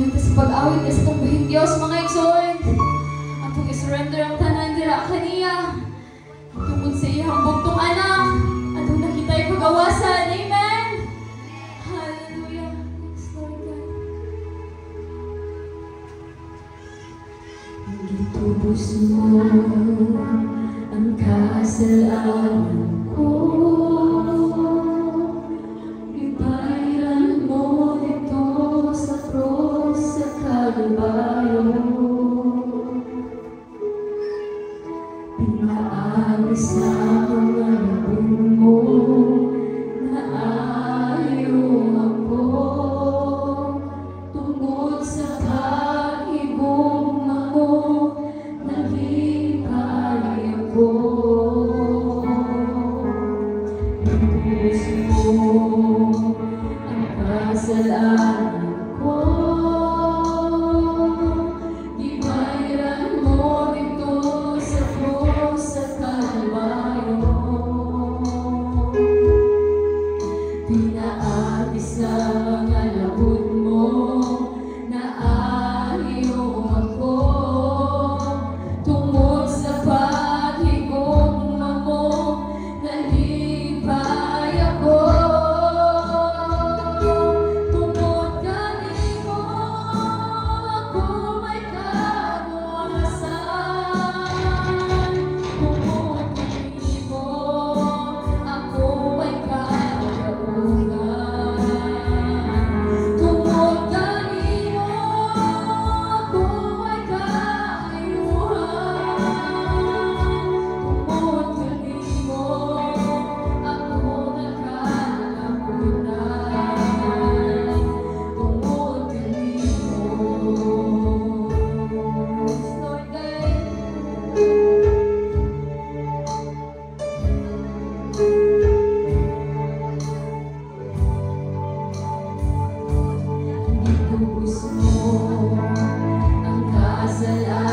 sa pag-awit sa itong bahing Diyos, mga igsoon. Atong isurrender ang tanan dira kaniya. Tungkol sa iyang bugtong anak. Atong nakita'y pag-awasan. Amen! Hallelujah! Yes, Lord God. Itubos mo ang kasalanan ko. Ibayran mo dito sa cross sa Kalbaryo. Pinaagis na ang alabon mo na ayaw ako. Tungkol sa pag-ibong ako, nalipay ako. Itubos mo ang kasalanan ko. Ibayran mo dito sa cross sa Kalbaryo. Pinaagis ang alabon mo na ayaw ako. Tungkol sa paghigugma mo, nalipay ako. Tungkol kanino ako may kawasan. Tungkol kanino ako may kagabugan. Tungkol kanino ako may kaayuhan. Tungkol kanino ako nakalabutan. Tungkol kanino. Lord God. Itubos mo ang kasalanan